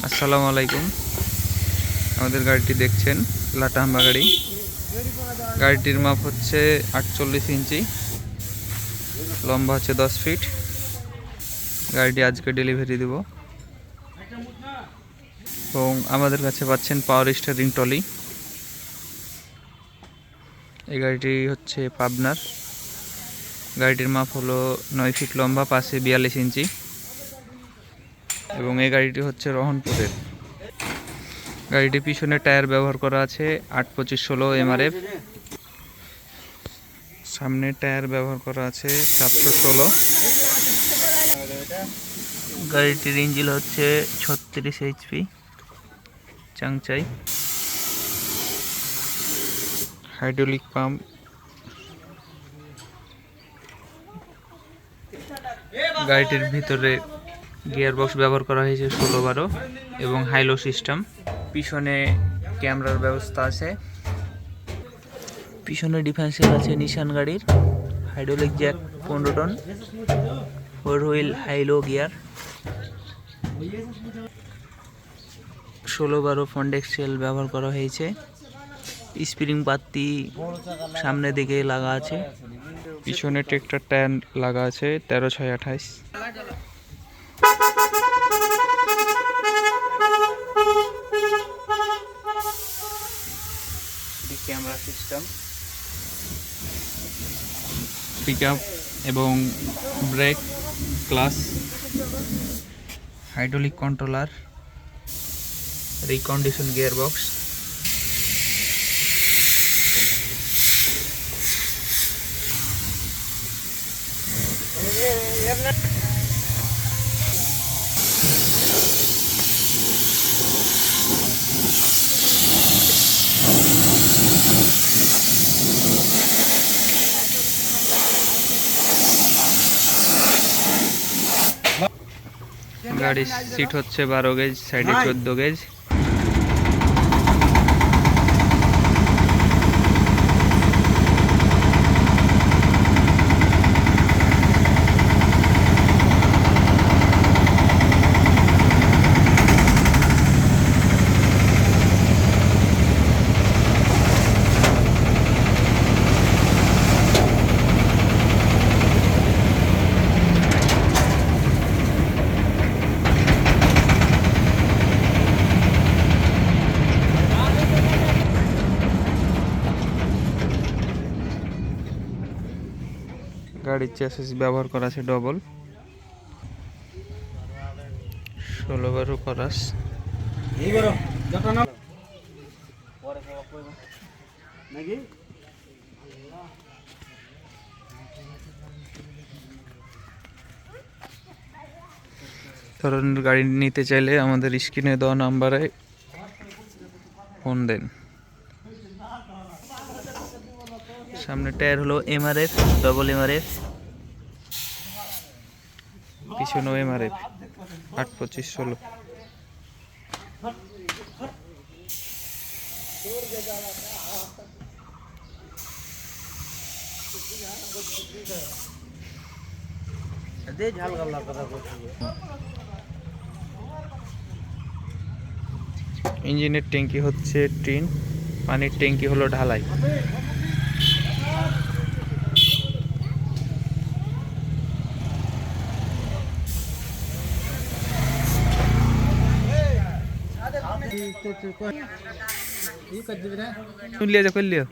আসসালামু আলাইকুম। আমাদের গাড়িটি দেখছেন লাটাহাম্বা গাড়ি। গাড়িটির মাপ হচ্ছে 48 ইঞ্চি, লম্বা হচ্ছে 10 ফিট। গাড়িটি আজকে ডেলিভারি দেব এবং আমাদের কাছে পাচ্ছেন পাওয়ার স্টিয়ারিং ট্রলি। এই গাড়িটি হচ্ছে পাবনার। গাড়িটির মাপ হলো 9 ফিট লম্বা, পাশে 42 ইঞ্চি এবং এই গাড়িটি হচ্ছে রহনপুরের। গাড়িটির পিছনে টায়ার ব্যবহার করা আছে 8-25-16 MRF, সামনে টায়ার ব্যবহার করা আছে 716। গাড়িটির ইঞ্জিন হচ্ছে 36 HP চাংচাই। হাইড্রোলিক পাম্প, গাড়িটির ভিতরে গিয়ার বক্স ব্যবহার করা হয়েছে 16-12 এবং হাইলো সিস্টেম। পিছনে ক্যামেরার ব্যবস্থা আছে। পিছনে ডিফেন্সিয়াল আছে নিশান গাড়ির। Hydraulic Jack 15 ton, 4 wheel হাইলো gear, 16-12 front Excel ব্যবহার করা হয়েছে। স্প্রিং পাত্তি সামনের দিকে লাগা আছে। পিছনে ট্রেক্টর টায়ার লাগা আছে 13/6/28। ক্যামেরা সিস্টেম, পিকআপ এবং brake, clutch, hydraulic controller, recondition gear box. গাড়ির সিট হচ্ছে 12 গেজ, সাইডে 14 গেজ। গাড়ির চ্যাসিস ব্যবহার করা আছে ডবল, 16-12 করাস। ধরনের গাড়ি নিতে চাইলে আমাদের স্ক্রিনে দেওয়া নাম্বারে ফোন দেন। সামনে টায়ার হলো MRF, ডবল MRF, পিছনেও MRF 8-25-16। ইঞ্জিনের ট্যাঙ্কি হচ্ছে টিন, পানির ট্যাঙ্কি হলো ঢালাই। লিয়া যা করলিও